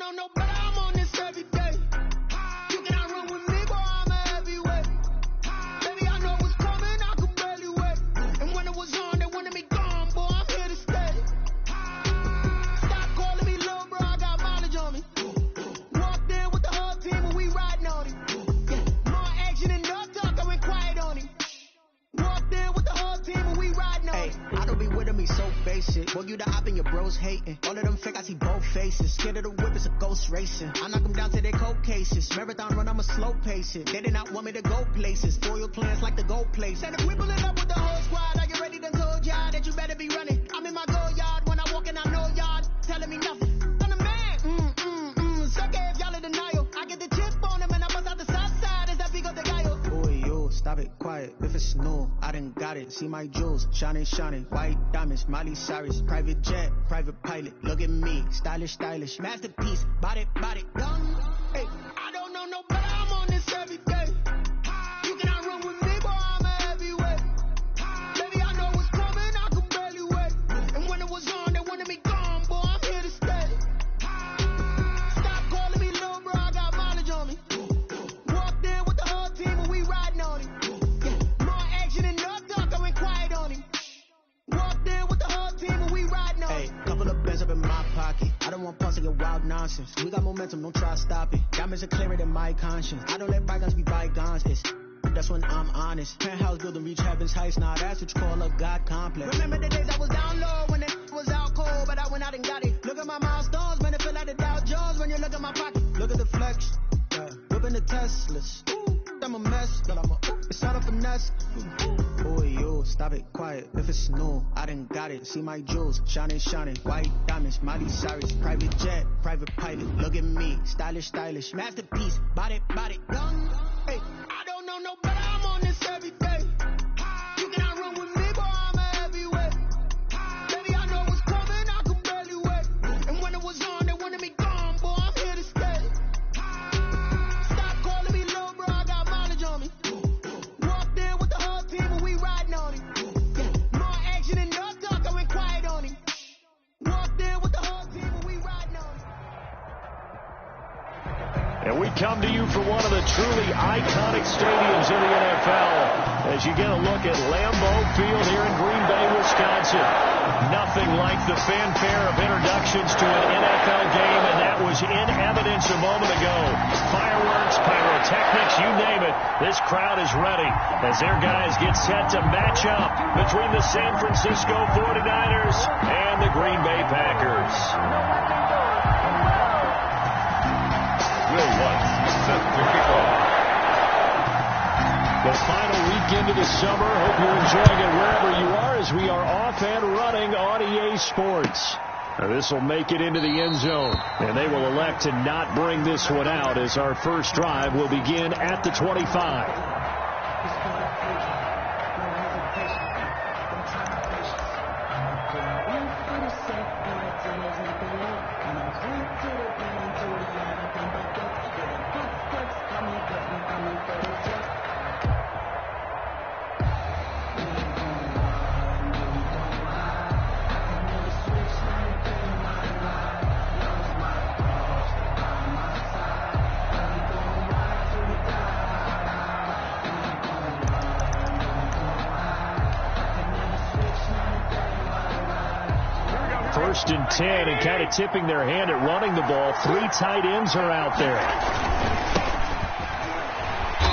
don't know, but I'm on this every day. You cannot run with me, boy, I'm a heavyweight. Baby, I know what's coming, I could barely wait. And when it was on, they wanted me gone, boy, I'm here to stay. Stop calling me little bro, I got mileage on me. Walked in with the whole team and we riding on him. More action and no talk, I went quiet on him. Walked in with the whole team and we riding on him. I don't be with him, he's so basic. Boy, you the op and your bros hating. All of them fake, I see both faces. Scared of the whip, it's a ghost racing. I knock them down to their cold cases. Marathon run, I'ma slow pace it. They did not want me to go places. Foil plans like the gold place. And if we pulling up with the whole squad, are you ready to told y'all that you better be running? I'm in my go yard. When I walk in, I know y'all telling me nothing. I'm the man. Suck it if y'all in denial. I get the chip on him and I bust out the south side. Is that Vigo de Gallo? Boy, yo, stop it, quiet. If it's new, I done got it. See my jewels, shining, shining. White diamonds, Miley Cyrus. Private jet, private pilot. Look at me, stylish, stylish. Masterpiece, body, done. Hey, I don't know no, but I'm on this every day. You cannot run with me, boy, I'm a heavyweight. Baby, I know what's coming, I could barely wait. And when it was on, they wanted me gone, boy, I'm here to stay. Stop calling me little bro, I got mileage on me. Walked in with the whole team and we riding on him. More action and no talk, I went quiet on him. Walked in with the whole team and we riding on him. Couple of bands up in my pocket. I don't want pause to get wild nonsense. We got momentum, don't try to stop it. Diamonds are clearer than my conscience. I don't let bygones be bygones. That's when I'm honest. Penthouse building, reach heaven's heights. Nah, that's what you call a God complex. Remember the days I was down low when it was out cold, but I went out and got it. Look at my milestones, man, it feel like the Dow Jones when you look at my pocket. Look at the flex. Whipping the Teslas. I'm a mess, but it's not a finesse. Boy, yo, stop it, quiet. If it's new, I done got it. See my jewels, shining, shining. White diamonds, Miley Cyrus. Private jet, private pilot. Look at me, stylish, stylish. Masterpiece, body, done. Hey, I don't know no, but I'm on this every day. You cannot run with me, boy, I'm a heavyweight. Baby, I know what's coming, I could barely wait. And when it was on, they wanted me gone, boy, I'm here to stay. Stop calling me little bro, I got mileage on me. Walked in with the whole team and we riding on him. More action and no talk, I went quiet on him. Walked in with the whole team and we riding on him. And we come to you from one of the truly iconic stadiums in the NFL as you get a look at Lambeau Field here in Green Bay, Wisconsin. Nothing like the fanfare of introductions to an NFL game, and that was in evidence a moment ago. Fireworks, pyrotechnics, you name it. This crowd is ready as their guys get set to match up between the San Francisco 49ers and the Green Bay Packers. Will Lutz set to kick off. The final weekend of the summer. Hope you're enjoying it wherever you are as we are off and running on EA Sports. This will make it into the end zone, and they will elect to not bring this one out as our first drive will begin at the 25. First and 10, and kind of tipping their hand at running the ball. 3 tight ends are out there.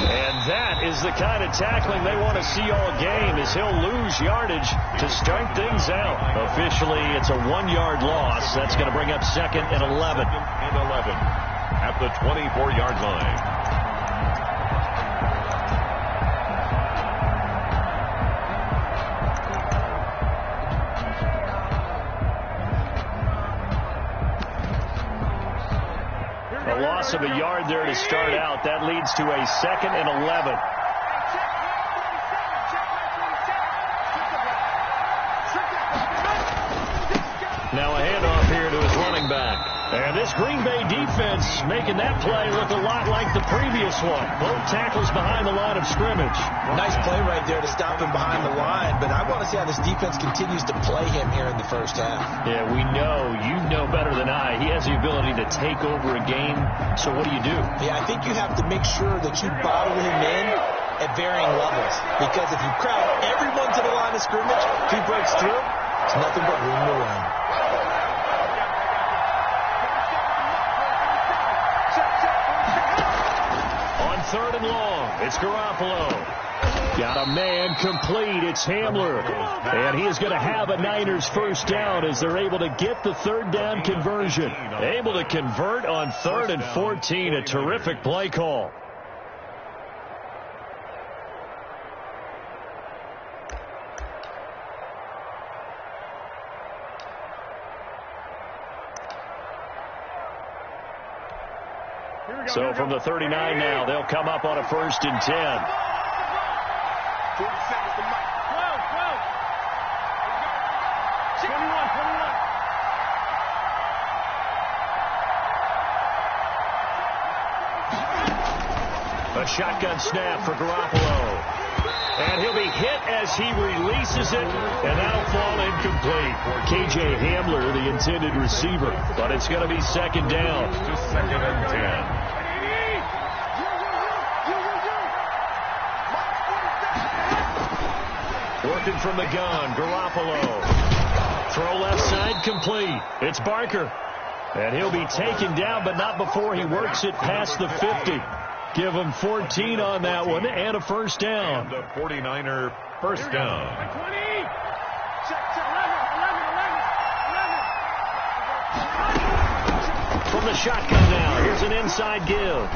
And that is the kind of tackling they want to see all game, as he'll lose yardage to start things out. Officially, it's a 1-yard loss. That's going to bring up 2nd and 11. At the 24-yard line. A loss of a yard there to start out. That leads to a 2nd and 11. Now a handoff here to his running back. And this Green Bay defense making that play look a lot like the previous one. Both tackles behind the line of scrimmage. Nice play right there to stop him behind the line. But I want to see how this defense continues to play him here in the first half. Yeah, we know. You know better than I. He has the ability to take over a game. So what do? Yeah, I think you have to make sure that you bottle him in at varying levels. Because if you crowd everyone to the line of scrimmage, if he breaks through, it's nothing but room to run. On 3rd and long, it's Garoppolo. Got a man complete. It's Hamler. And he is going to have a Niners first down as they're able to get the 3rd down conversion. Able to convert on 3rd and 14. A terrific play call. So from the 39 now, they'll come up on a 1st and 10. 40 seconds to Mike. 12. 21. A shotgun snap for Garoppolo. And he'll be hit as he releases it, and that'll fall incomplete. K.J. Hamler, the intended receiver, but it's going to be 2nd down. Just 2nd and 10. Working from the gun, Garoppolo. Throw left side, complete. It's Barker. And he'll be taken down, but not before he works it past the 50. Give him 14 on that one and a 1st down. And the 49er first down. 20. From the shotgun now, here's an inside give.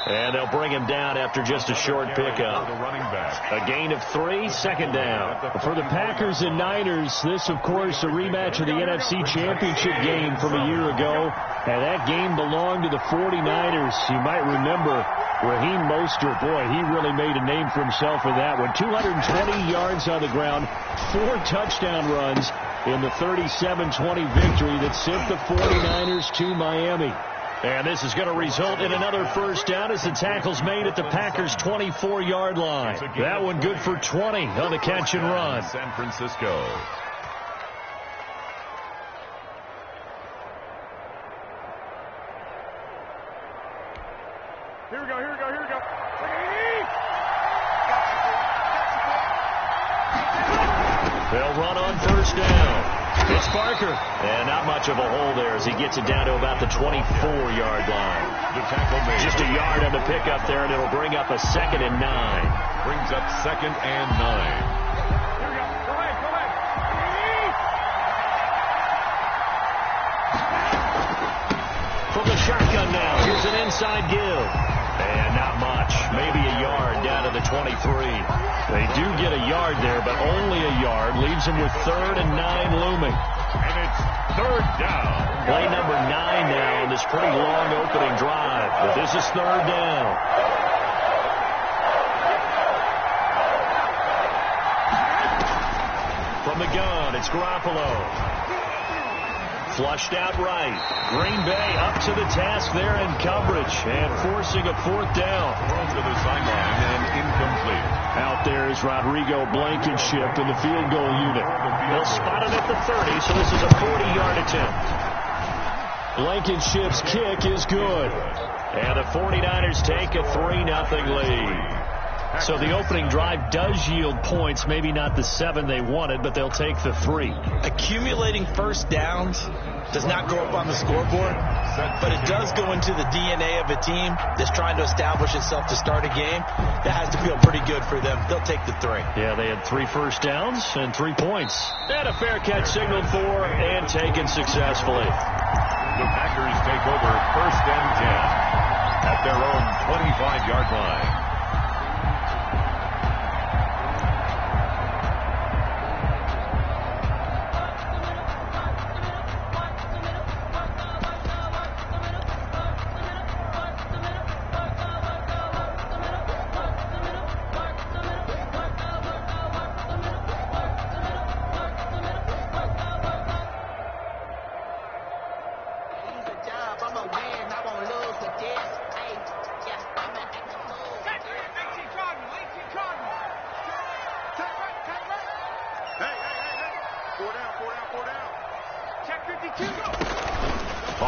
And they'll bring him down after just a short pickup. A gain of 3, 2nd down. For the Packers and Niners, this, of course, a rematch of the NFC Championship game from a year ago. And that game belonged to the 49ers. You might remember Raheem Mostert. Boy, he really made a name for himself with that one. 220 yards on the ground, 4 touchdown runs in the 37-20 victory that sent the 49ers to Miami. And this is going to result in another 1st down as the tackle's made at the Packers' 24-yard line. That one good for 20 on the catch and run. San Francisco. Here we go. They'll run on 1st down. It's Barker. And not much of a hole there as he gets it down to about the 24-yard line. The tackle made. Just a yard on the pickup there, and it'll bring up a 2nd and 9. Brings up 2nd and 9. Here we go. Go ahead. From the shotgun now, here's an inside give. And not much. Maybe a yard down to the 23. They do get a yard there, but only a yard. Leaves them with 3rd and 9 looming. And it's 3rd down. Play number 9 now in this pretty long opening drive. But this is 3rd down. From the gun, it's Garoppolo. Flushed out right. Green Bay up to the task there in coverage and forcing a 4th down. Thrown to the sideline and incomplete. Out there is Rodrigo Blankenship in the field goal unit. They'll spot him at the 30, so this is a 40-yard attempt. Blankenship's kick is good. And the 49ers take a 3-0 lead. So the opening drive does yield points, maybe not the 7 they wanted, but they'll take the 3. Accumulating 1st downs does not go up on the scoreboard, but it does go into the DNA of a team that's trying to establish itself to start a game. That has to feel pretty good for them. They'll take the 3. Yeah, they had 3 first downs and 3 points. And a fair catch signaled for and taken successfully. The Packers take over 1st and 10 at their own 25-yard line.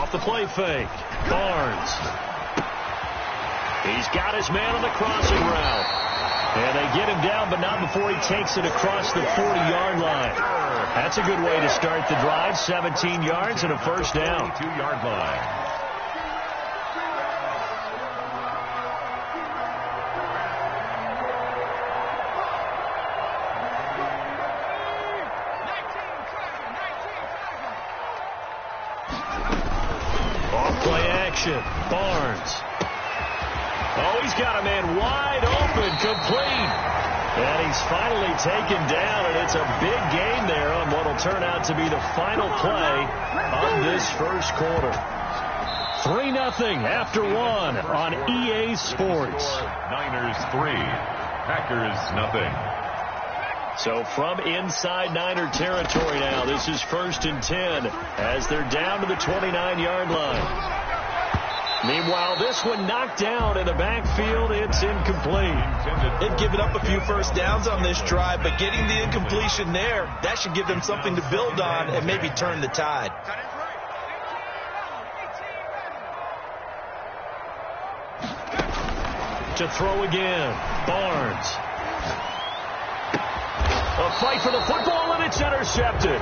Off the play fake. Barnes. He's got his man on the crossing route. And they get him down, but not before he takes it across the 40-yard line. That's a good way to start the drive. 17 yards and a first down. 2-yard line. Barnes. Oh, he's got a man wide open, complete. And he's finally taken down, and it's a big gain there on what will turn out to be the final play of this first quarter. 3-0 after one on EA Sports. Niners 3, Packers 0. So from inside Niner territory now, this is 1st and 10 as they're down to the 29-yard line. Meanwhile, this one knocked down in the backfield. It's incomplete. They've given up a few first downs on this drive, but getting the incompletion there, that should give them something to build on and maybe turn the tide. To throw again, Barnes. A fight for the football, and it's intercepted.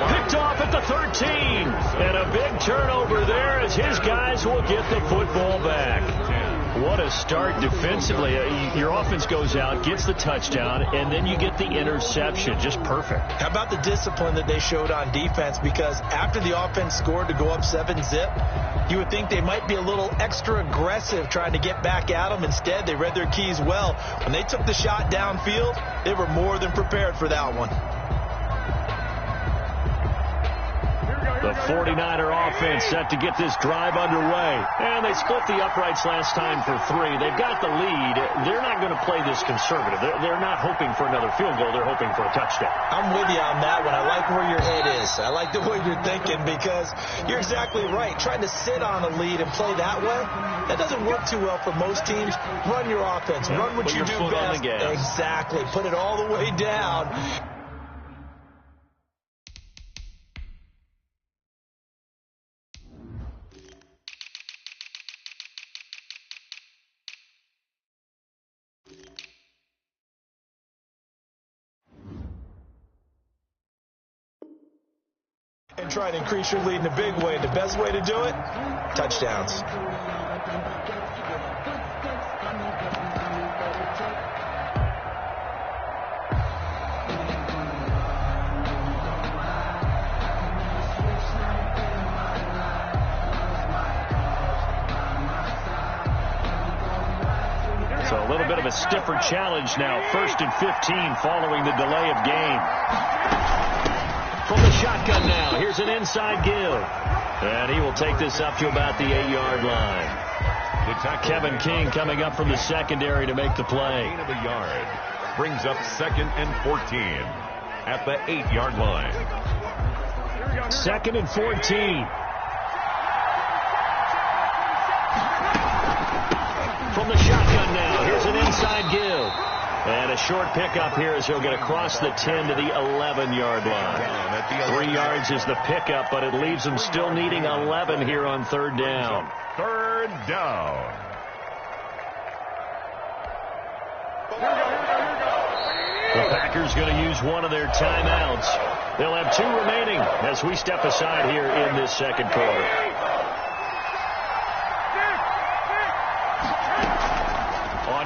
Picked off at the 13. And a big turnover there as his guys will get the football back. What a start defensively. Your offense goes out, gets the touchdown, and then you get the interception. Just perfect. How about the discipline that they showed on defense? Because after the offense scored to go up 7-zip, you would think they might be a little extra aggressive trying to get back at them. Instead, they read their keys well. When they took the shot downfield, they were more than prepared for that one. The 49er offense set to get this drive underway. And they split the uprights last time for 3. They've got the lead. They're not going to play this conservative. They're not hoping for another field goal. They're hoping for a touchdown. I'm with you on that one. I like where your head is. I like the way you're thinking because you're exactly right. Trying to sit on a lead and play that way, that doesn't work too well for most teams. Run your offense. Run what you do best. Exactly. Put it all the way down. And try to increase your lead in a big way. The best way to do it, touchdowns. So a little bit of a stiffer challenge now. 1st and 15 following the delay of game. From the shotgun now, here's an inside give. And he will take this up to about the 8-yard line. Kevin King coming up from the secondary to make the play. Gain of a yard. Brings up 2nd and 14 at the 8-yard line. 2nd and 14. From the shotgun now, here's an inside give. And a short pickup here as he'll get across the 10 to the 11-yard line. 3 yards is the pickup, but it leaves them still needing 11 here on 3rd down. 3rd down. The Packers going to use one of their timeouts. They'll have 2 remaining as we step aside here in this 2nd quarter.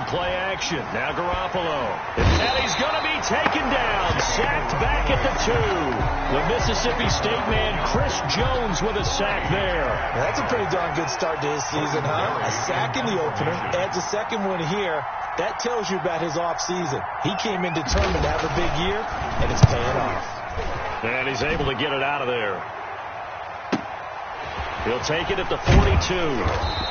Play action. Now Garoppolo. And he's going to be taken down. Sacked back at the 2. The Mississippi State man, Chris Jones, with a sack there. That's a pretty darn good start to his season, huh? A sack in the opener. Adds a 2nd one here. That tells you about his offseason. He came in determined to have a big year, and it's paying off. And he's able to get it out of there. He'll take it at the 42.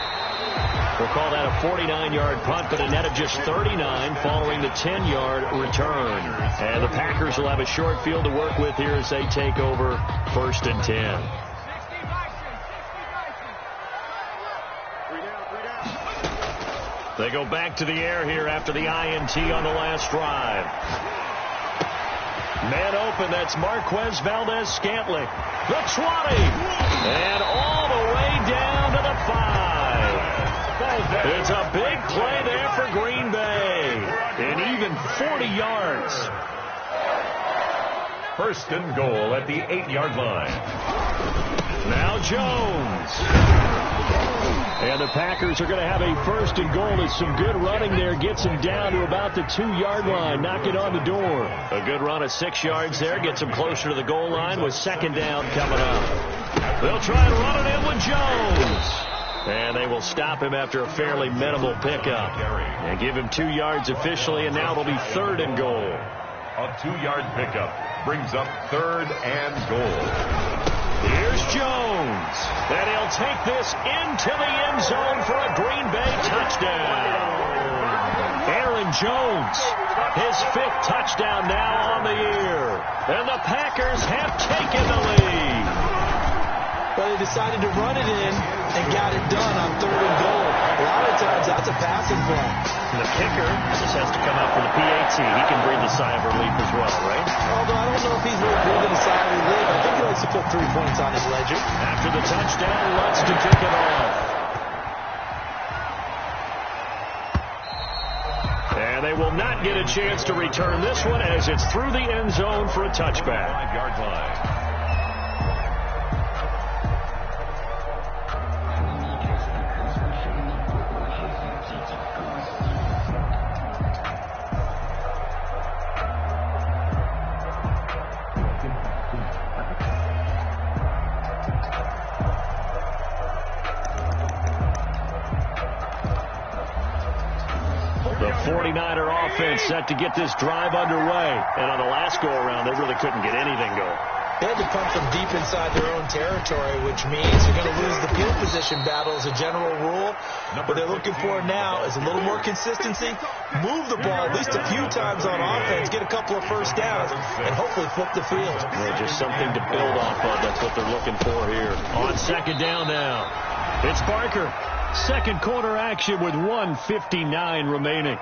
We'll call that a 49-yard punt, but a net of just 39 following the 10-yard return. And the Packers will have a short field to work with here as they take over 1st and 10. They go back to the air here after the INT on the last drive. Man open, that's Marquez Valdez-Scantling. The 20. And all the way down to the 5. It's a big play there for Green Bay. And even 40 yards. First and goal at the 8-yard line. Now Jones. And the Packers are going to have a first and goal. It's some good running there. Gets him down to about the 2-yard line. Knocking on the door. A good run of 6 yards there. Gets him closer to the goal line with second down coming up. They'll try to run it in with Jones. And they will stop him after a fairly minimal pickup. And give him 2 yards officially, and now it'll be third and goal. A 2-yard pickup brings up third and goal. Here's Jones. And he'll take this into the end zone for a Green Bay touchdown. Aaron Jones, his 5th touchdown now on the year. And the Packers have taken the lead. Well, they decided to run it in and got it done on third and goal. A lot of times that's a passing play. And the kicker just has to come out for the PAT. He can breathe a sigh of relief as well, right? Although I don't know if he's really breathing a sigh of relief. I think he likes to put 3 points on his ledger. After the touchdown, he wants to kick it off. And they will not get a chance to return this one as it's through the end zone for a touchback. 5-yard line. The 49er offense set to get this drive underway. And on the last go-around, they really couldn't get anything going. They had to punt from deep inside their own territory, which means you're going to lose the field position battle as a general rule. What they're looking for now is a little more consistency, move the ball at least a few times on offense, get a couple of first downs, and hopefully flip the field. Well, just something to build off of. That's what they're looking for here. On second down now, it's Barker. Second quarter action with 1:59 remaining.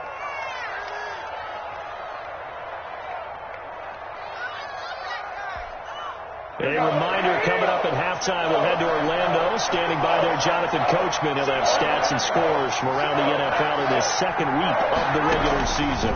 A reminder coming up at halftime, we'll head to Orlando. Standing by there, Jonathan Coachman. He'll have stats and scores from around the NFL in this second week of the regular season.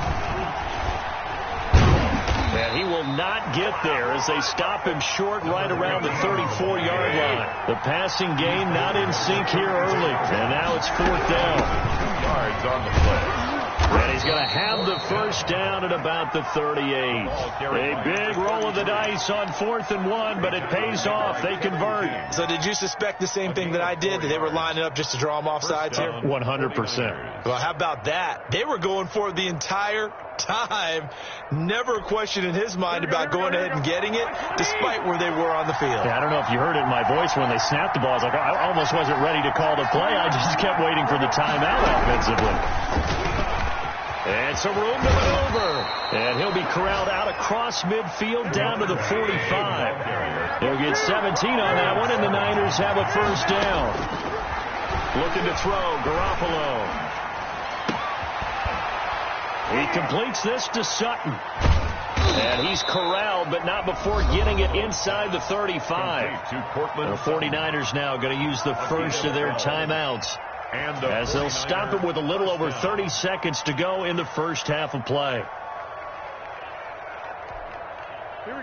And he will not get there as they stop him short right around the 34-yard line. The passing game not in sync here early. And now it's fourth down. 2 yards on the play. And he's going to have the first down at about the 38. A big roll of the dice on 4th and 1, but it pays off. They convert. So did you suspect the same thing that I did, that they were lining up just to draw them off sides here? 100%. Well, how about that? They were going for it the entire time. Never a question in his mind about going ahead and getting it, despite where they were on the field. Yeah, I don't know if you heard it in my voice when they snapped the ball. I was like, I almost wasn't ready to call the play. I just kept waiting for the timeout offensively. And some room to maneuver. And he'll be corralled out across midfield down to the 45. He'll get 17 on that one, and the Niners have a first down. Looking to throw, Garoppolo. He completes this to Sutton. And he's corralled, but not before getting it inside the 35. The 49ers now going to use the first of their timeouts, as they'll stop it with a little over 30 seconds to go in the first half of play.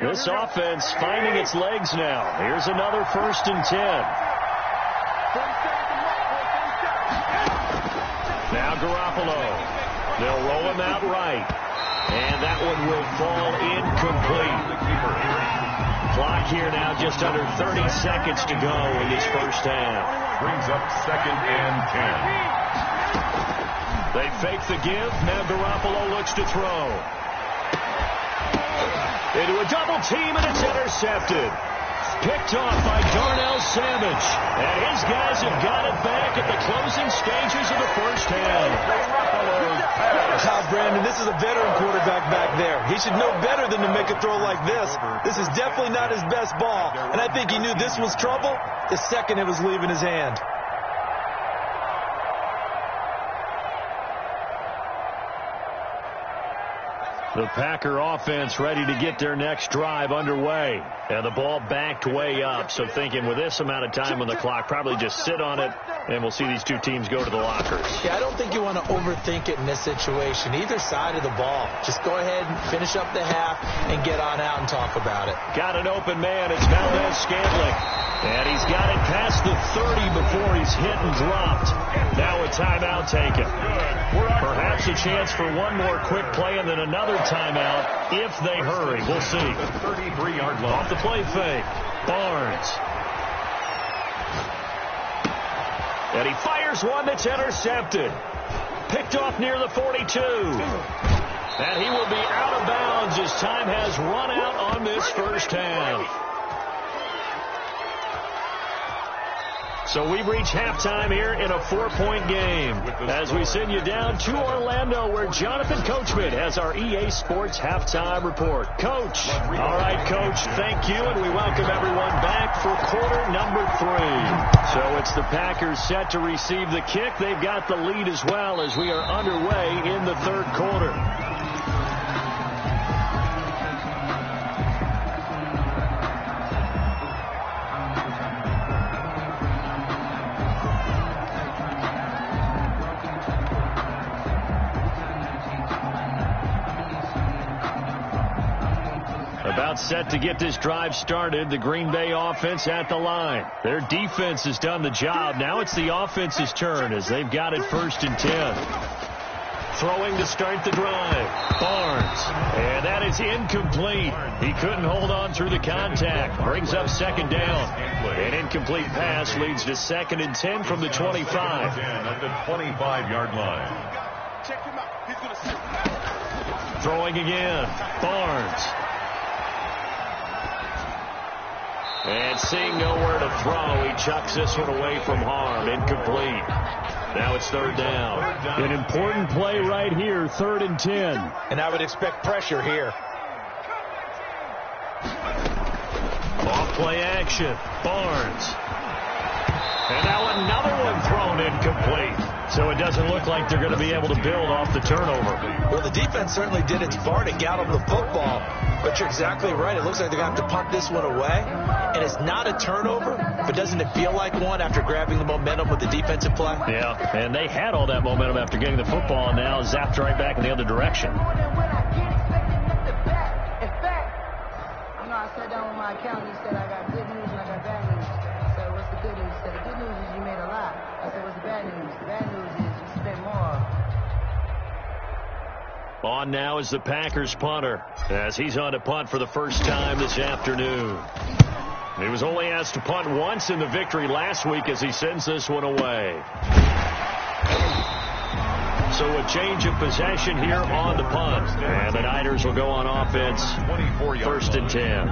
This offense finding its legs now. Here's another 1st and 10. Now Garoppolo. They'll roll him out right. And that one will fall incomplete. Clock here now just under 30 seconds to go in this first half. Brings up 2nd and 10. They fake the give. Now Garoppolo looks to throw. Into a double team, and it's intercepted. Picked off by Darnell Savage. And his guys have got it back at the closing stages of the first half. Brandon, this is a veteran quarterback back there. He should know better than to make a throw like this. This is definitely not his best ball. And I think he knew this was trouble the second it was leaving his hand. The Packer offense ready to get their next drive underway. And the ball backed way up. So thinking with this amount of time on the clock, probably just sit on it, and we'll see these two teams go to the lockers. Yeah, I don't think you want to overthink it in this situation. Either side of the ball. Just go ahead and finish up the half and get on out and talk about it. Got an open man. It's Valdez-Scantling. And he's got it past the 30 before he's hit and dropped. Now a timeout taken. Perhaps a chance for one more quick play and then another timeout if they hurry. We'll see. 33-yard line. Off the play fake. Barnes. And he fires one that's intercepted. Picked off near the 42. And he will be out of bounds as time has run out on this first half. So we've reached halftime here in a 4-point game as we send you down to Orlando where Jonathan Coachman has our EA Sports halftime report. Coach. All right, Coach, thank you, and we welcome everyone back for quarter number 3. So it's the Packers set to receive the kick. They've got the lead as well as we are underway in the third quarter. About set to get this drive started. The Green Bay offense at the line. Their defense has done the job. Now it's the offense's turn as they've got it 1st and 10. Throwing to start the drive. Barnes. And that is incomplete. He couldn't hold on through the contact. Brings up 2nd down. An incomplete pass leads to 2nd and 10 from the 25. At the 25-yard line. Check him out. He's going to sit. Throwing again. Barnes. And seeing nowhere to throw, he chucks this one away from harm. Incomplete. Now it's 3rd down. An important play right here, 3rd and 10. And I would expect pressure here. Off play action. Barnes. And now another one thrown incomplete. So it doesn't look like they're going to be able to build off the turnover. Well, the defense certainly did its part to gallop the football. But you're exactly right. It looks like they're going to have to punt this one away. And it's not a turnover, but doesn't it feel like one after grabbing the momentum with the defensive play? Yeah, and they had all that momentum after getting the football and now zapped right back in the other direction. I sat down with my accountant. He said, I got good news and I got bad news. I said, what's the good news? He said, the good news is you made a lot. I said, what's the bad news? The bad news is you spent more. On now is the Packers punter as he's on to punt for the first time this afternoon. He was only asked to punt once in the victory last week as he sends this one away. So a change of possession here on the punt. And the Niners will go on offense 1st and 10.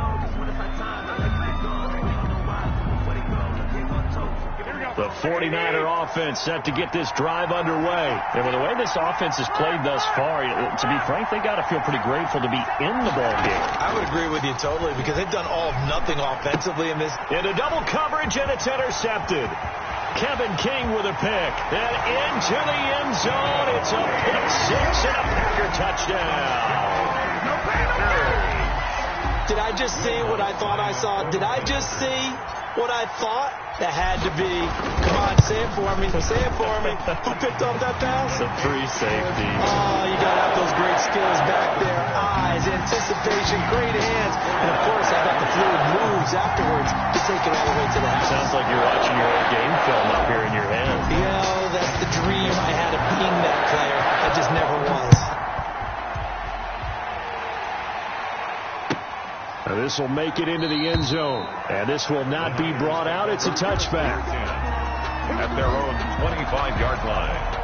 The 49er offense set to get this drive underway. And with the way this offense has played thus far, to be frank, they got to feel pretty grateful to be in the ball game. I would agree with you totally because they've done all of nothing offensively in this. Into double coverage, and it's intercepted. Kevin King with a pick. And into the end zone. It's a pick six and a Packer touchdown. Did I just see what I thought I saw? Did I just see what I thought? That had to be. Come on, say it for me. Say it for me. Who picked up that pass? The free safety. Oh, you got to have those great skills back there. Eyes, anticipation, great hands. And, of course, I got the fluid moves afterwards to take it all the way to the house. Sounds like you're watching your old game film up here in your head. You know, that's the dream I had of being that player. I just never was. This will make it into the end zone. And this will not be brought out. It's a touchback. At their own 25-yard line.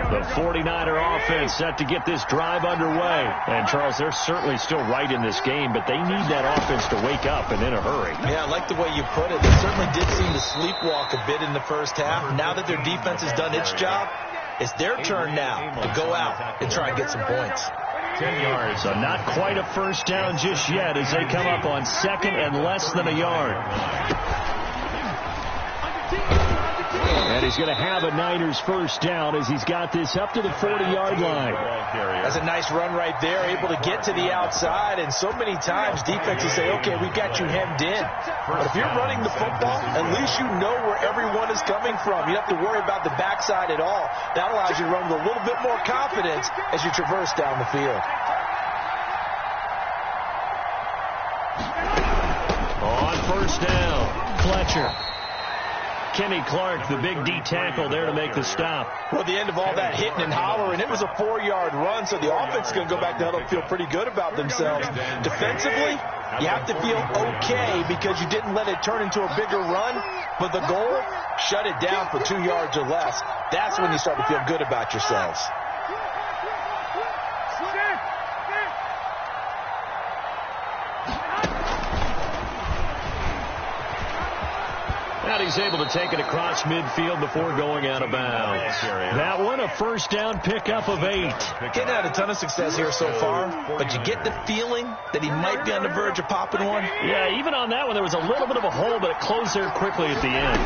The 49er offense set to get this drive underway. And, Charles, they're certainly still right in this game, but they need that offense to wake up and in a hurry. Yeah, I like the way you put it. They certainly did seem to sleepwalk a bit in the first half. Now that their defense has done its job, It's their turn now to go out and try and get some points. 10 yards. So not quite a first down just yet as they come up on second and less than a yard. And he's going to have a Niners first down as he's got this up to the 40-yard line. That's a nice run right there, able to get to the outside. And so many times defenses say, okay, we got you hemmed in. But if you're running the football, at least you know where everyone is coming from. You don't have to worry about the backside at all. That allows you to run with a little bit more confidence as you traverse down the field. On first down, Fletcher. Kenny Clark, the big D tackle there to make the stop. Well, the end of all that hitting and hollering, it was a 4-yard run, so the offense is going to go back to huddle and feel pretty good about themselves. Defensively, you have to feel okay because you didn't let it turn into a bigger run, but the goal, shut it down for 2 yards or less. That's when you start to feel good about yourselves. And he's able to take it across midfield before going out of bounds. That one, a first down pickup of 8. Getting had a ton of success here so far, but you get the feeling that he might be on the verge of popping one. Yeah, even on that one, there was a little bit of a hole, but it closed there quickly at the end.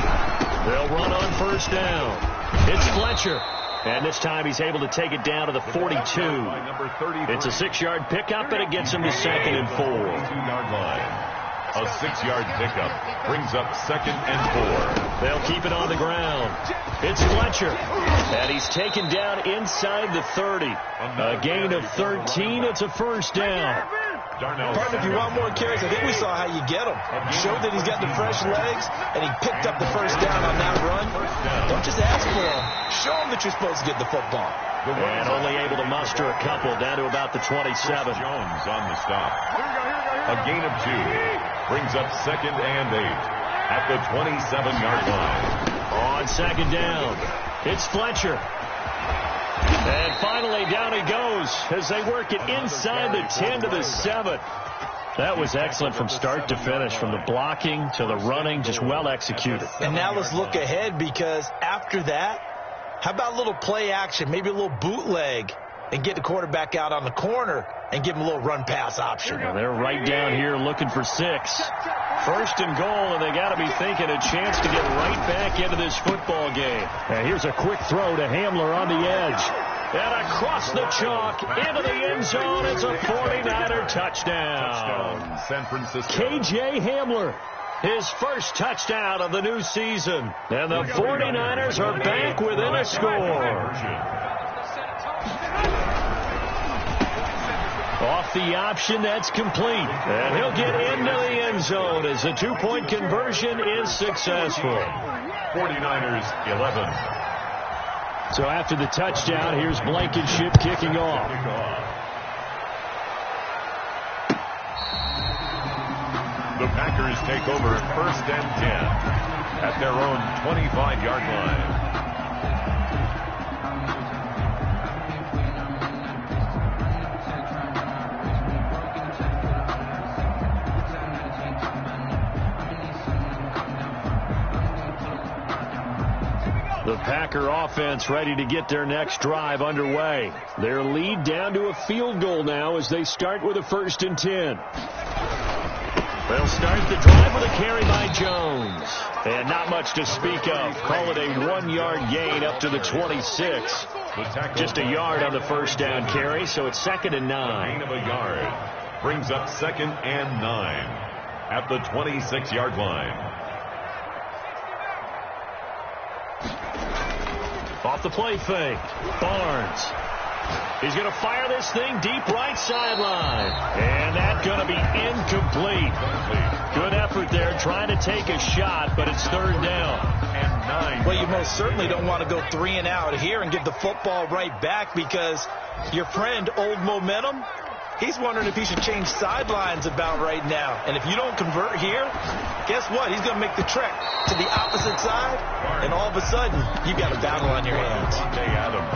They'll run on first down. It's Fletcher. And this time he's able to take it down to the 42. It's a 6-yard pickup, and it gets him to second and 4. 2-yard line. A 6-yard pickup brings up second and 4. They'll keep it on the ground. It's Fletcher. And he's taken down inside the 30. A gain of 13. It's a first down. Partner, if you want more carries, I think we saw how you get him. Showed that he's got the fresh legs, and he picked up the first down on that run. Don't just ask for him. Show him that you're supposed to get the football. And only able to muster a couple down to about the 27. Jones on the stop. A gain of 2 brings up second and 8 at the 27-yard line. On second down, it's Fletcher. And finally, down he goes as they work it inside the 10 to the 7. That was excellent from start to finish, from the blocking to the running, just well executed. And now let's look ahead, because after that, how about a little play action, maybe a little bootleg, and get the quarterback out on the corner and give him a little run-pass option. And they're right down here looking for 6. First and goal, and they got to be thinking a chance to get right back into this football game. And here's a quick throw to Hamler on the edge. And across the chalk into the end zone. It's a 49er touchdown. San Francisco. K.J. Hamler, his first touchdown of the new season. And the 49ers are back within a score. Off the option, that's complete. And he'll get into the end zone as the 2-point conversion is successful. 49ers 11. So after the touchdown, here's Blankenship kicking off. The Packers take over first and 10 at their own 25-yard line. The Packer offense ready to get their next drive underway. Their lead down to a field goal now as they start with a 1st and 10. They'll start the drive with a carry by Jones. And not much to speak of. Call it a 1-yard gain up to the 26. Just a yard on the first down carry, so it's 2nd and 9. Gain of a yard brings up 2nd and 9 at the 26-yard line. Off the play fake, Barnes. He's going to fire this thing deep right sideline. And that's going to be incomplete. Good effort there trying to take a shot, but it's 3rd down. And 9. Well, you most certainly don't want to go 3 and out here and give the football right back, because your friend, Old Momentum, he's wondering if he should change sidelines about right now. And if you don't convert here, guess what? He's going to make the trek to the opposite side, and all of a sudden, you've got a battle on your hands.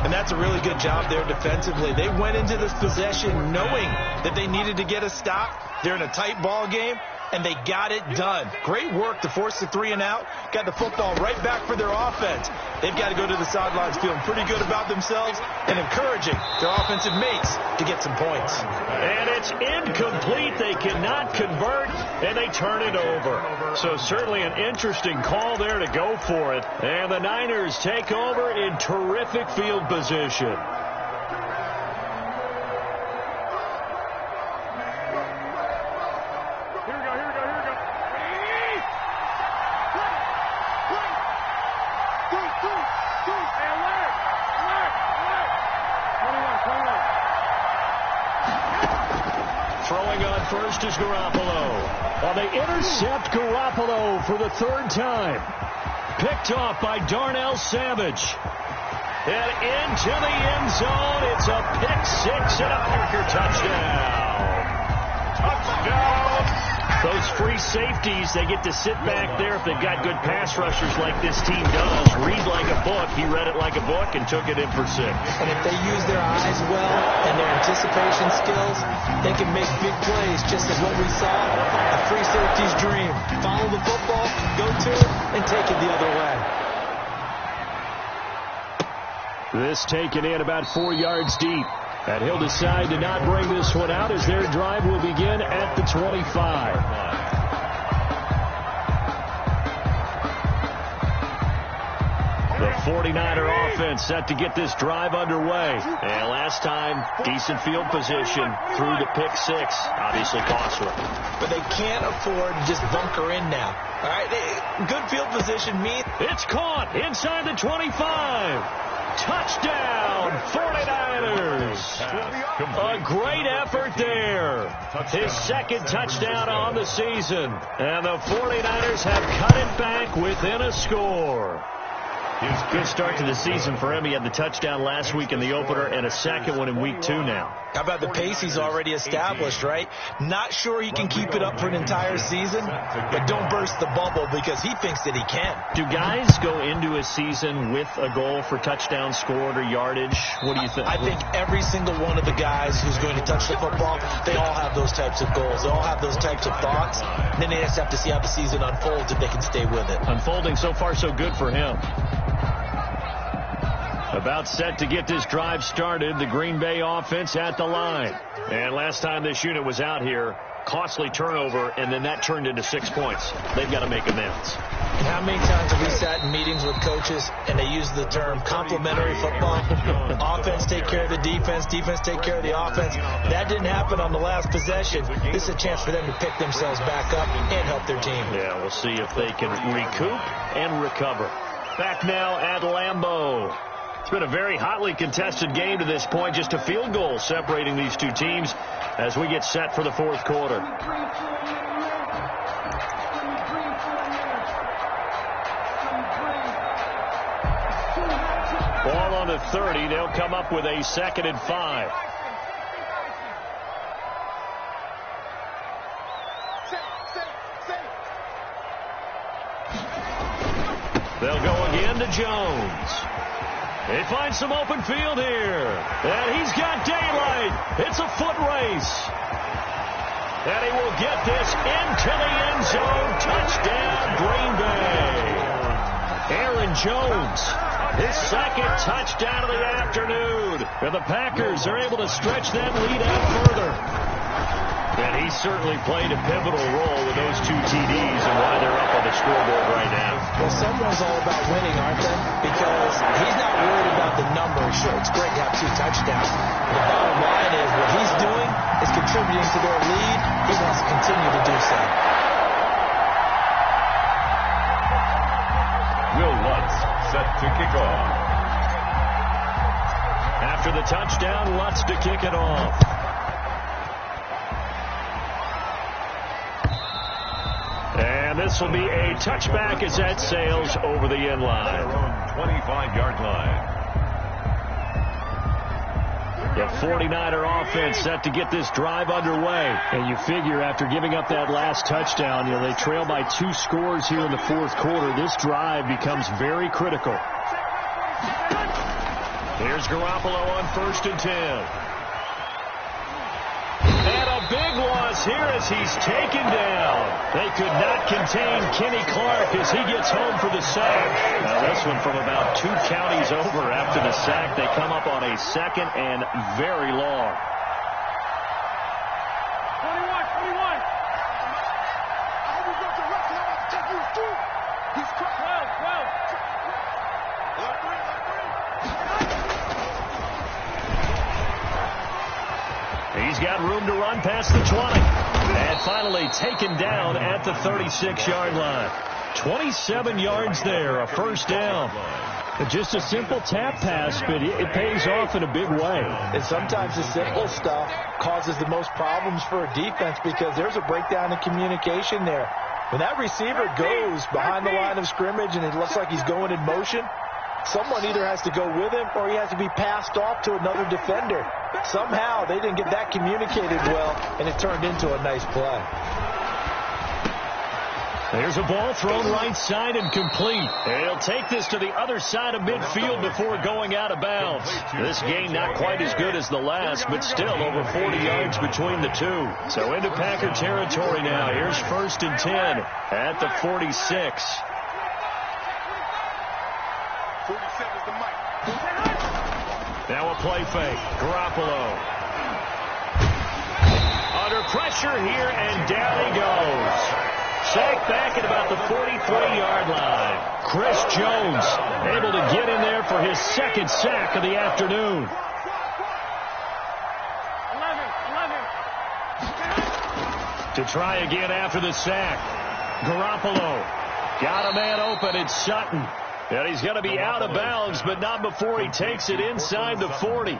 And that's a really good job there defensively. They went into this possession knowing that they needed to get a stop. They're in a tight ball game. and they got it done. Great work to force the 3 and out. Got the football right back for their offense. They've got to go to the sidelines feeling pretty good about themselves and encouraging their offensive mates to get some points. And it's incomplete. They cannot convert, and they turn it over. So certainly an interesting call there to go for it. And the Niners take over in terrific field position. First is Garoppolo. They intercept Garoppolo for the 3rd time. Picked off by Darnell Savage. And into the end zone. It's a pick-6 and a Parker touchdown. Touchdown. Those free safeties, they get to sit back there if they've got good pass rushers like this team does. Read like a book. He read it like a book and took it in for 6. And if they use their eyes well and their anticipation skills, they can make big plays, just as what we saw, a free safety's dream. Follow the football, go to it, and take it the other way. This taken in about 4 yards deep. And he'll decide to not bring this one out as their drive will begin at the 25. The 49er offense set to get this drive underway. And last time, decent field position through the pick-6. Obviously costly. But they can't afford to just bunker in now. All right, good field position means it's caught inside the 25. Touchdown, 49ers. A great effort there. His 2nd touchdown on the season. And the 49ers have cut it back within a score. Good start to the season for him. He had the touchdown last week in the opener and a 2nd one in week 2 now. How about the pace he's already established, right? Not sure he can keep it up for an entire season, but don't burst the bubble because he thinks that he can. Do guys go into a season with a goal for touchdown scored or yardage? What do you think? I think every single one of the guys who's going to touch the football, they all have those types of goals. They all have those types of thoughts. And then they just have to see how the season unfolds if they can stay with it. Unfolding so far so good for him. About set to get this drive started, the Green Bay offense at the line. And last time this unit was out here, costly turnover, and then that turned into 6 points. They've got to make amends. And how many times have we sat in meetings with coaches and they use the term complementary football? Offense take care of the defense, defense take care of the offense. That didn't happen on the last possession. This is a chance for them to pick themselves back up and help their team. Yeah, we'll see if they can recoup and recover. Back now at Lambeau. It's been a very hotly contested game to this point. Just a field goal separating these two teams as we get set for the 4th quarter. Ball on the 30. They'll come up with a 2nd and 5. They'll go again to Jones. They find some open field here. And he's got daylight. It's a foot race. And he will get this into the end zone. Touchdown, Green Bay. Aaron Jones, his 2nd touchdown of the afternoon. And the Packers are able to stretch that lead out further. And he certainly played a pivotal role with those 2 TDs and why they're up on the scoreboard right now. Well, someone's all about winning, aren't they? Because he's not worried about the numbers. Sure, it's great to have 2 touchdowns. The bottom line is what he's doing is contributing to their lead. He wants to continue to do so. Will Lutz set to kick off. After the touchdown, Lutz to kick it off. And this will be a touchback as that sails over the end line. 25-yard line. The 49er offense set to get this drive underway. And you figure after giving up that last touchdown, they trail by 2 scores here in the 4th quarter. This drive becomes very critical. Here's Garoppolo on 1st and 10. And a big one loss here as he's taken down. They could not contain Kenny Clark as he gets home for the sack. Now this one from about 2 counties over after the sack. They come up on a 2nd and very long. 21. He's got room to run past the 20. And finally taken down at the 36-yard line. 27 yards there, a first down. Just a simple tap pass, but it pays off in a big way. And sometimes the simple stuff causes the most problems for a defense because there's a breakdown in communication there. When that receiver goes behind the line of scrimmage and it looks like he's going in motion, someone either has to go with him or he has to be passed off to another defender. Somehow they didn't get that communicated well, and it turned into a nice play. There's a ball thrown right side and complete. He'll take this to the other side of midfield before going out of bounds. This gain not quite as good as the last, but still over 40 yards between the two. So into Packer territory now. Here's 1st and 10 at the 46. Now a play fake. Garoppolo. Under pressure here, and down he goes. Sacked back at about the 43-yard line. Chris Jones able to get in there for his 2nd sack of the afternoon. 11. To try again after the sack. Garoppolo got a man open. It's Sutton. And he's going to be out of bounds, but not before he takes it inside the 40.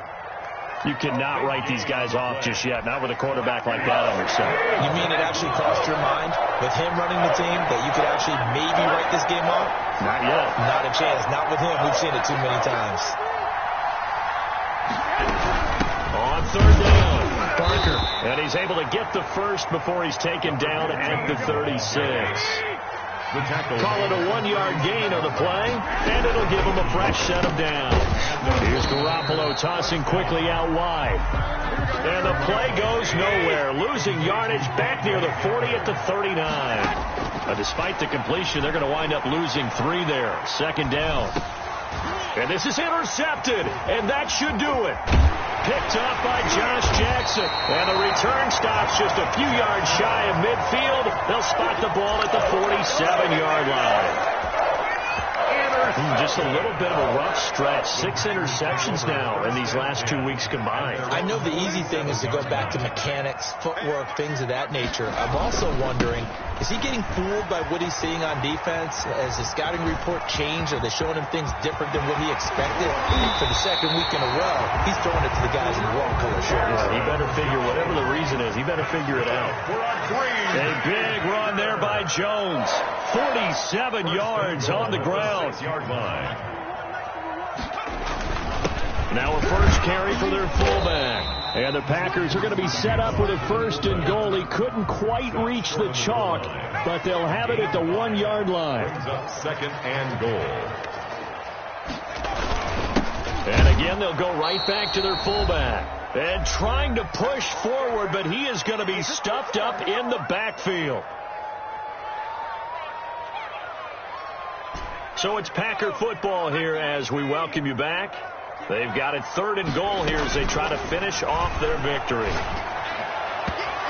You cannot write these guys off just yet, not with a quarterback like that on your side. You mean it actually crossed your mind with him running the team that you could actually maybe write this game off? Not yet. Not a chance. Not with him. We've seen it too many times. On 3rd down, Parker. And he's able to get the first before he's taken down at the 36. Call it a 1-yard gain on the play, and it'll give him a fresh set of downs. Here's Garoppolo tossing quickly out wide. And the play goes nowhere, losing yardage back near the 40 at the 39. Despite the completion, they're going to wind up losing 3 there. 2nd down. And this is intercepted, and that should do it. Picked up by Josh Jackson. And the return stops just a few yards shy of midfield. They'll spot the ball at the 47-yard line. Just a little bit of a rough stretch. 6 interceptions now in these last 2 weeks combined. I know the easy thing is to go back to mechanics, footwork, things of that nature. I'm also wondering, is he getting fooled by what he's seeing on defense? Has the scouting report changed? Are they showing him things different than what he expected? For the 2nd week in a row, he's throwing it to the guys in the wrong color shirts. He better figure, whatever the reason is, he better figure it out. A big run there by Jones. 47 yards on the ground. Now a first carry for their fullback. And the Packers are going to be set up with a 1st and goal. He couldn't quite reach the chalk, but they'll have it at the 1-yard line. 2nd and goal. And again, they'll go right back to their fullback. And trying to push forward, but he is going to be stuffed up in the backfield. So it's Packer football here as we welcome you back. They've got it 3rd and goal here as they try to finish off their victory.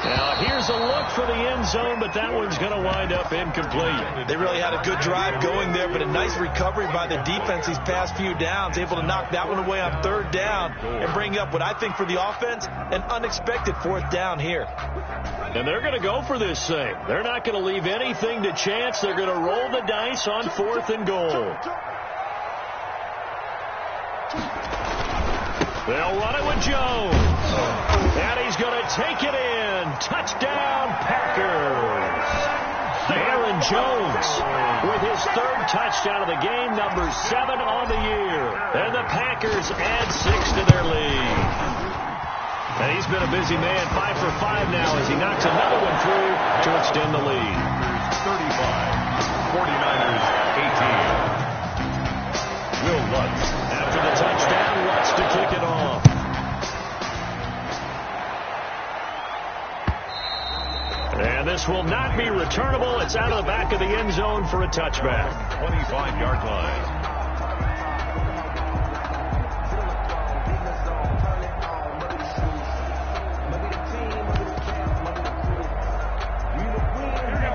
Now here's a look for the end zone, but that one's going to wind up incomplete. They really had a good drive going there, but a nice recovery by the defense these past few downs, able to knock that one away on 3rd down and bring up what I think for the offense, an unexpected 4th down here. And they're going to go for this thing. They're not going to leave anything to chance. They're going to roll the dice on 4th and goal. They'll run it with Jones. And he's going to take it in. Touchdown, Packers. Aaron Jones with his 3rd touchdown of the game, number 7 on the year. And the Packers add 6 to their lead. And he's been a busy man, 5 for 5 now as he knocks another one through to extend the lead. 35, 49ers 18. Will Lutz. After the touchdown, Lutz to kick it off. be returnable. It's out of the back of the end zone for a touchback. 25-yard line.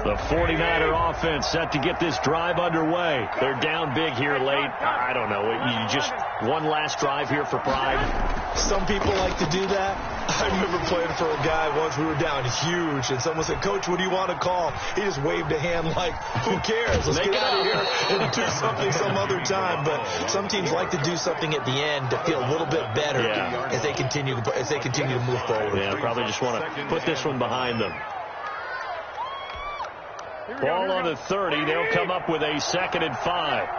The 49er offense set to get this drive underway. They're down big here late. I don't know. You just one last drive here for pride. Some people like to do that. I remember playing for a guy once. We were down huge, and someone said, "Coach, what do you want to call?" He just waved a hand like, "Who cares? Let's get out of here and do something some other time." But some teams like to do something at the end to feel a little bit better as they continue to move forward. Yeah, probably just want to put this one behind them. Ball on the 30. They'll come up with a 2nd and 5.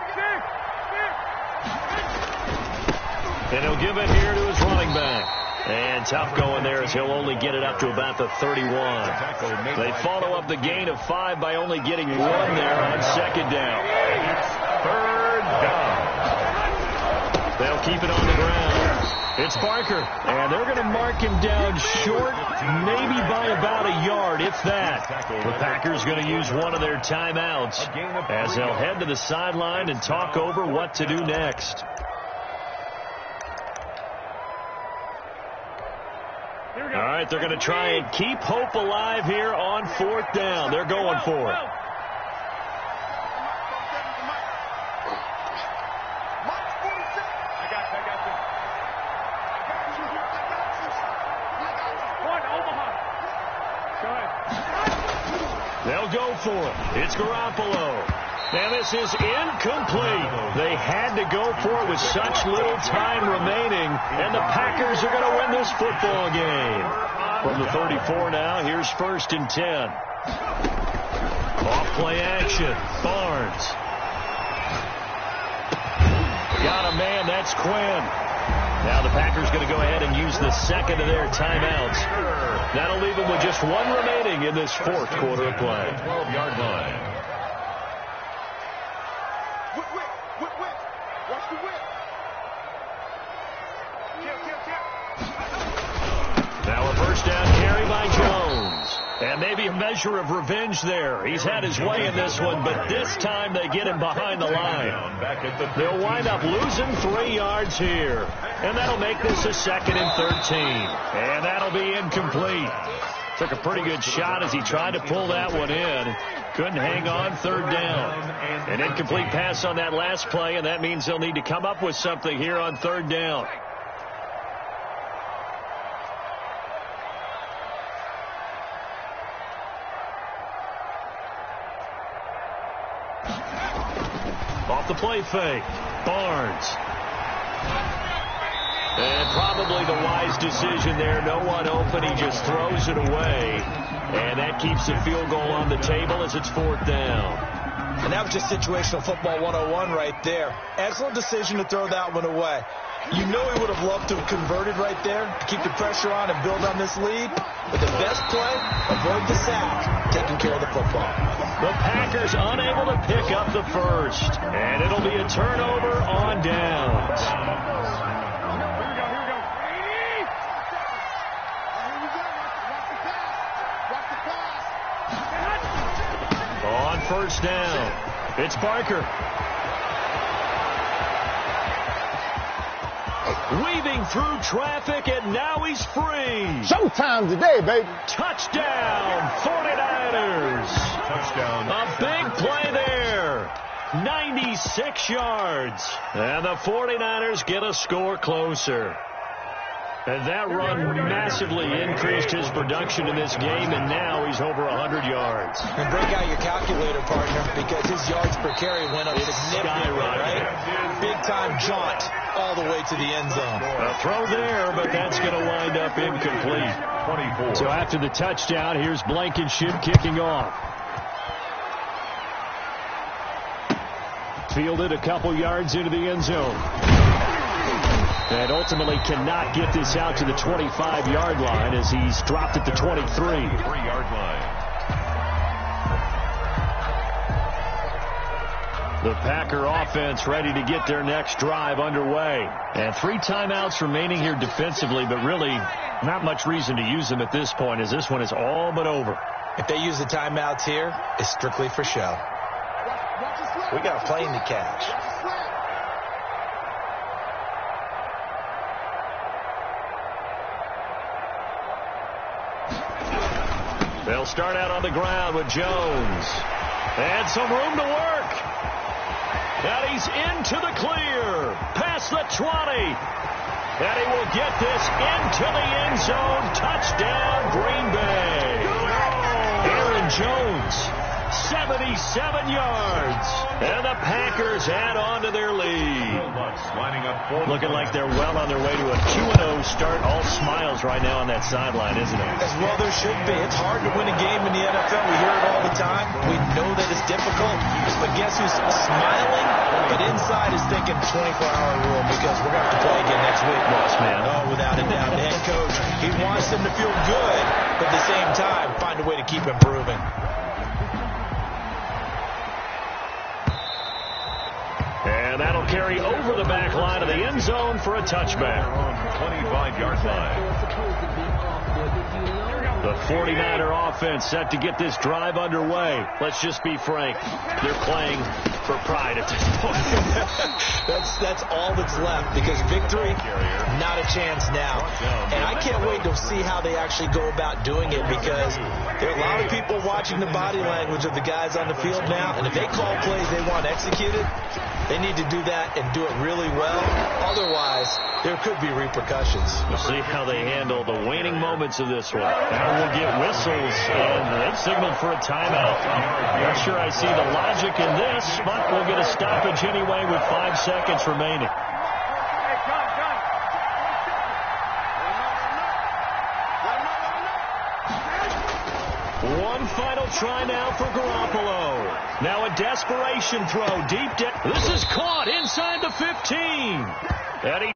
And he'll give it here to his running back. And tough going there as he'll only get it up to about the 31. They follow up the gain of 5 by only getting 1 there on 2nd down. 3rd down. They'll keep it on the ground. It's Barker, and they're going to mark him down short, maybe by about a yard, if that. The Packers going to use one of their timeouts as they'll head to the sideline and talk over what to do next. All right, they're going to try and keep hope alive here on 4th down. They're going for it. They'll go for it. It's Garoppolo. And this is incomplete. They had to go for it with such little time remaining. And the Packers are going to win this football game. From the 34 now, here's 1st and 10. Off play action. Barnes. Got a man. That's Quinn. Now the Packers going to go ahead and use the 2nd of their timeouts. That'll leave them with just 1 remaining in this 4th quarter of play. 12-yard line. Watch the whip. Now a 1st down carry by Jones. And maybe a measure of revenge there. He's had his way in this one, but this time they get him behind the line. They'll wind up losing 3 yards here. And that'll make this a 2nd and 13. And that'll be incomplete. Took a pretty good shot as he tried to pull that one in. Couldn't hang on. 3rd down. An incomplete pass on that last play, and that means they'll need to come up with something here on 3rd down. Off the play fake. Barnes. And probably the wise decision there. No one open. He just throws it away. And that keeps the field goal on the table as it's 4th down. And that was just situational football 101 right there. Excellent decision to throw that one away. You know he would have loved to have converted right there to keep the pressure on and build on this lead. But the best play, avoid the sack, taking care of the football. The Packers unable to pick up the 1st. And it'll be a turnover on downs. On 1st down, it's Barker. Weaving through traffic, and now he's free. Showtime today, baby. Touchdown, 49ers. Touchdown. A big play there. 96 yards. And the 49ers get a score closer. And that run massively increased his production in this game, and now he's over 100 yards. And break out your calculator, partner, because his yards per carry went up significantly, right? Big-time jaunt all the way to the end zone. A throw there, but that's going to wind up incomplete. 24. So after the touchdown, here's Blankenship kicking off. Fielded a couple yards into the end zone. And ultimately cannot get this out to the 25-yard line as he's dropped at the 23. 3-yard line. The Packer offense ready to get their next drive underway. And 3 timeouts remaining here defensively, but really not much reason to use them at this point as this one is all but over. If they use the timeouts here, it's strictly for show. We got a plane to catch. They'll start out on the ground with Jones. And some room to work. And he's into the clear. Past the 20. And he will get this into the end zone. Touchdown, Green Bay. Aaron Jones, 77 yards. And the Packers add on to their lead. Looking like they're well on their way to a 2-0 start. All smiles right now on that sideline, isn't it? As well there should be. It's hard to win a game in the NFL. We hear it all the time. We know that it's difficult. But guess who's smiling? But inside is thinking 24-hour rule because we're going to have to play again next week. Boss man. Oh, without a doubt. The head coach, he wants them to feel good, but at the same time, find a way to keep improving. And that'll carry over the back line of the end zone for a touchback. 25-yard line. The 49er offense set to get this drive underway. Let's just be frank. They're playing for pride at this point. That's all that's left because victory, not a chance now. And I can't wait to see how they actually go about doing it because there are a lot of people watching the body language of the guys on the field now. And if they call plays they want executed, they need to do that and do it really well. Otherwise, there could be repercussions. We'll see how they handle the waning moments of this one. Now we'll get whistles, and they've signaled for a timeout. Not sure I see the logic in this, but we'll get a stoppage anyway with 5 seconds remaining. One final try now for Garoppolo. Now a desperation throw deep down. This is caught inside the 15. And he